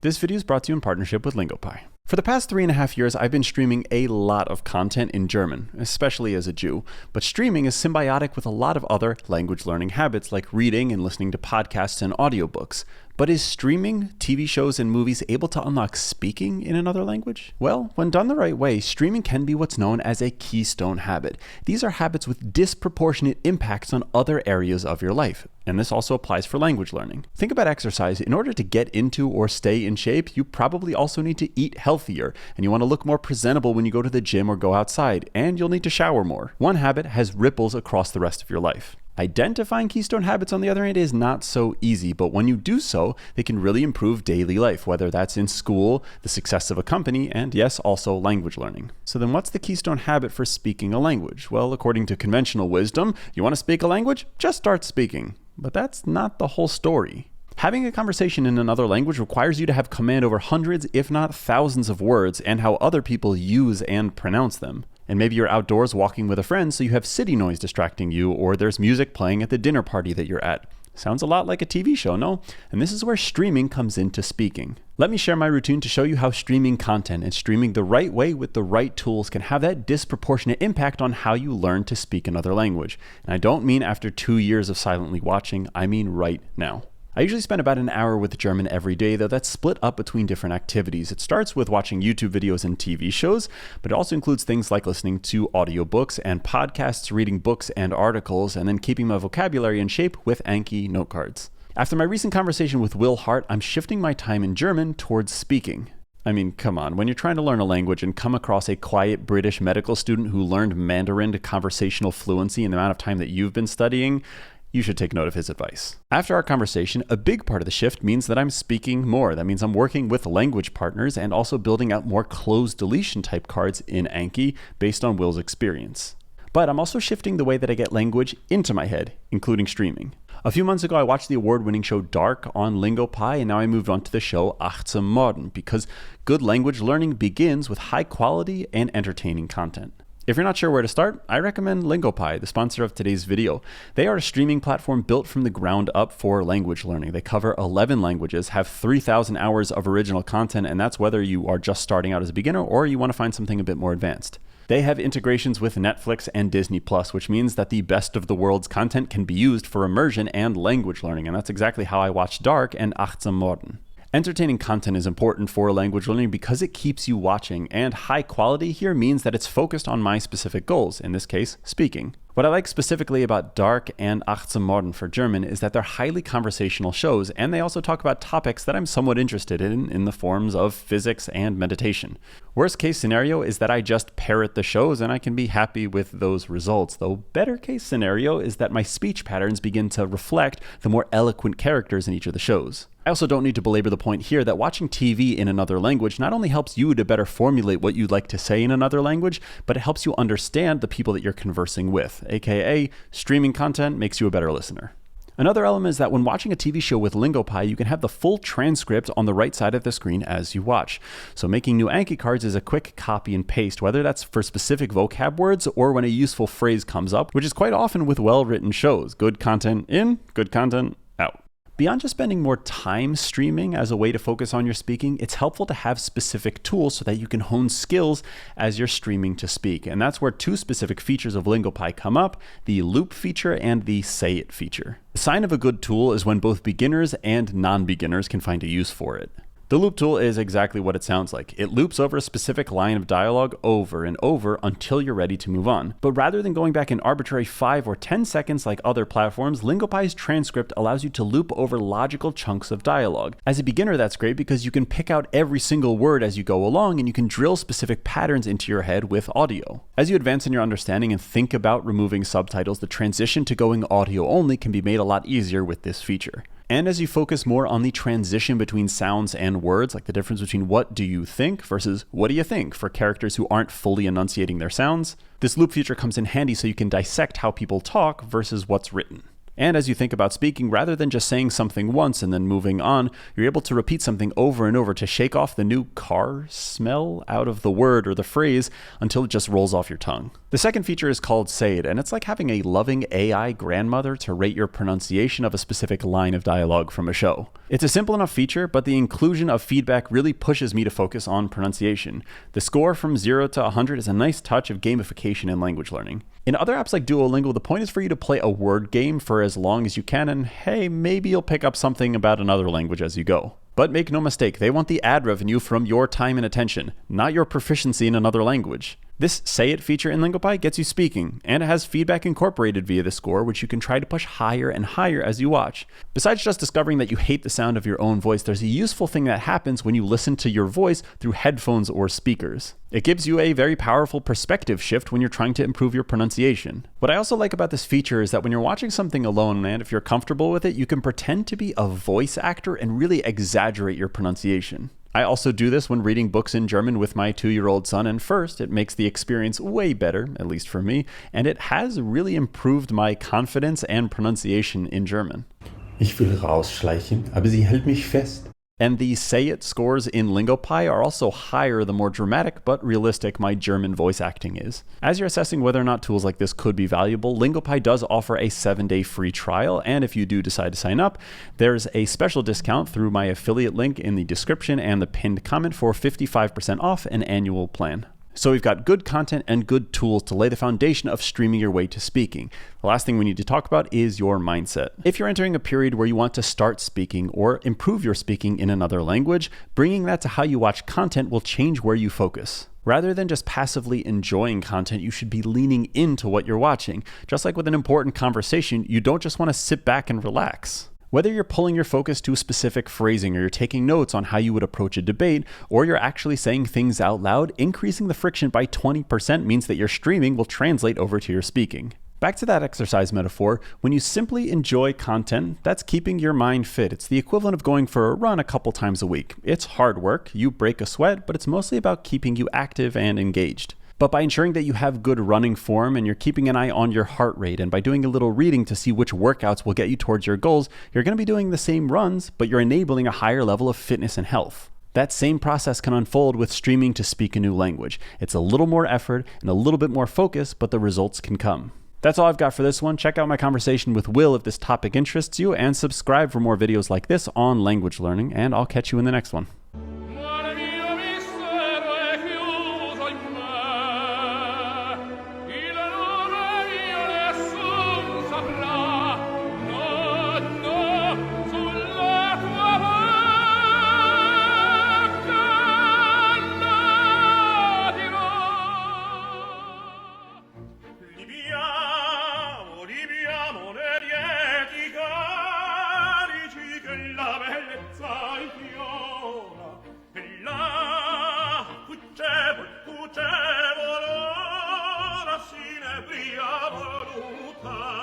This video is brought to you in partnership with Lingopie. For the past 3.5 years, I've been streaming a lot of content in German, especially as a Jew, but streaming is symbiotic with a lot of other language learning habits like reading and listening to podcasts and audiobooks. But is streaming TV shows and movies able to unlock speaking in another language? Well, when done the right way, streaming can be what's known as a keystone habit. These are habits with disproportionate impacts on other areas of your life, and this also applies for language learning. Think about exercise. In order to get into or stay in shape, you probably also need to eat healthier, and you want to look more presentable when you go to the gym or go outside, and you'll need to shower more. One habit has ripples across the rest of your life. Identifying keystone habits, on the other hand, is not so easy, but when you do so, they can really improve daily life, whether that's in school, the success of a company, and yes, also language learning. So then what's the keystone habit for speaking a language? Well, according to conventional wisdom, you want to speak a language? Just start speaking. But that's not the whole story. Having a conversation in another language requires you to have command over hundreds, if not thousands of words and how other people use and pronounce them. And maybe you're outdoors walking with a friend, so you have city noise distracting you, or there's music playing at the dinner party that you're at. Sounds a lot like a TV show, no? And this is where streaming comes into speaking. Let me share my routine to show you how streaming content and streaming the right way with the right tools can have that disproportionate impact on how you learn to speak another language. And I don't mean after 2 years of silently watching, I mean right now. I usually spend about an hour with German every day, though that's split up between different activities. It starts with watching YouTube videos and TV shows, but it also includes things like listening to audiobooks and podcasts, reading books and articles, and then keeping my vocabulary in shape with Anki note cards. After my recent conversation with Will Hart, I'm shifting my time in German towards speaking. I mean, come on, when you're trying to learn a language and come across a quiet British medical student who learned Mandarin to conversational fluency in the amount of time that you've been studying, you should take note of his advice. After our conversation, a big part of the shift means that I'm speaking more. That means I'm working with language partners and also building out more closed deletion type cards in Anki based on Will's experience. But I'm also shifting the way that I get language into my head, including streaming. A few months ago, I watched the award-winning show Dark on Lingopie, and now I moved on to the show Achtsam Modern, because good language learning begins with high quality and entertaining content. If you're not sure where to start, I recommend Lingopie, the sponsor of today's video. They are a streaming platform built from the ground up for language learning. They cover 11 languages, have 3,000 hours of original content, and that's whether you are just starting out as a beginner or you want to find something a bit more advanced. They have integrations with Netflix and Disney+, which means that the best of the world's content can be used for immersion and language learning, and that's exactly how I watched Dark and Achtsam Modern. Entertaining content is important for language learning because it keeps you watching, and high quality here means that it's focused on my specific goals, in this case, speaking. What I like specifically about Dark and Achtsam Modern for German is that they're highly conversational shows, and they also talk about topics that I'm somewhat interested in the forms of physics and meditation. Worst case scenario is that I just parrot the shows and I can be happy with those results, though better case scenario is that my speech patterns begin to reflect the more eloquent characters in each of the shows. I also don't need to belabor the point here that watching TV in another language not only helps you to better formulate what you'd like to say in another language, but it helps you understand the people that you're conversing with, aka streaming content makes you a better listener. Another element is that when watching a TV show with Lingopie, you can have the full transcript on the right side of the screen as you watch. So making new Anki cards is a quick copy and paste, whether that's for specific vocab words or when a useful phrase comes up, which is quite often with well-written shows. Good content in, good content out. Beyond just spending more time streaming as a way to focus on your speaking, it's helpful to have specific tools so that you can hone skills as you're streaming to speak. And that's where two specific features of Lingopie come up, the loop feature and the say it feature. The sign of a good tool is when both beginners and non-beginners can find a use for it. The loop tool is exactly what it sounds like. It loops over a specific line of dialogue over and over until you're ready to move on. But rather than going back an arbitrary 5 or 10 seconds like other platforms, Lingopie's transcript allows you to loop over logical chunks of dialogue. As a beginner, that's great because you can pick out every single word as you go along and you can drill specific patterns into your head with audio. As you advance in your understanding and think about removing subtitles, the transition to going audio only can be made a lot easier with this feature. And as you focus more on the transition between sounds and words, like the difference between what do you think versus what do you think for characters who aren't fully enunciating their sounds, this loop feature comes in handy so you can dissect how people talk versus what's written. And as you think about speaking, rather than just saying something once and then moving on, you're able to repeat something over and over to shake off the new car smell out of the word or the phrase until it just rolls off your tongue. The second feature is called Say It, and it's like having a loving AI grandmother to rate your pronunciation of a specific line of dialogue from a show. It's a simple enough feature, but the inclusion of feedback really pushes me to focus on pronunciation. The score from 0 to 100 is a nice touch of gamification in language learning. In other apps like Duolingo, the point is for you to play a word game for as long as you can, and hey, maybe you'll pick up something about another language as you go. But make no mistake, they want the ad revenue from your time and attention, not your proficiency in another language. This Say It feature in Lingopie gets you speaking, and it has feedback incorporated via the score, which you can try to push higher and higher as you watch. Besides just discovering that you hate the sound of your own voice, there's a useful thing that happens when you listen to your voice through headphones or speakers. It gives you a very powerful perspective shift when you're trying to improve your pronunciation. What I also like about this feature is that when you're watching something alone, and if you're comfortable with it, you can pretend to be a voice actor and really exaggerate your pronunciation. I also do this when reading books in German with my 2-year-old son, and first, it makes the experience way better, at least for me, and it has really improved my confidence and pronunciation in German. Ich will rausschleichen, aber sie hält mich fest. And the Say It scores in Lingopie are also higher the more dramatic but realistic my German voice acting is. As you're assessing whether or not tools like this could be valuable, Lingopie does offer a 7-day free trial, and if you do decide to sign up, there's a special discount through my affiliate link in the description and the pinned comment for 55% off an annual plan. So we've got good content and good tools to lay the foundation of streaming your way to speaking. The last thing we need to talk about is your mindset. If you're entering a period where you want to start speaking or improve your speaking in another language, bringing that to how you watch content will change where you focus. Rather than just passively enjoying content, you should be leaning into what you're watching. Just like with an important conversation, you don't just want to sit back and relax. Whether you're pulling your focus to specific phrasing or you're taking notes on how you would approach a debate, or you're actually saying things out loud, increasing the friction by 20% means that your streaming will translate over to your speaking. Back to that exercise metaphor, when you simply enjoy content, that's keeping your mind fit. It's the equivalent of going for a run a couple times a week. It's hard work, you break a sweat, but it's mostly about keeping you active and engaged. But by ensuring that you have good running form and you're keeping an eye on your heart rate, and by doing a little reading to see which workouts will get you towards your goals, you're going to be doing the same runs, but you're enabling a higher level of fitness and health. That same process can unfold with streaming to speak a new language. It's a little more effort and a little bit more focus, but the results can come. That's all I've got for this one. Check out my conversation with Will if this topic interests you, and subscribe for more videos like this on language learning, and I'll catch you in the next one. Sia voluta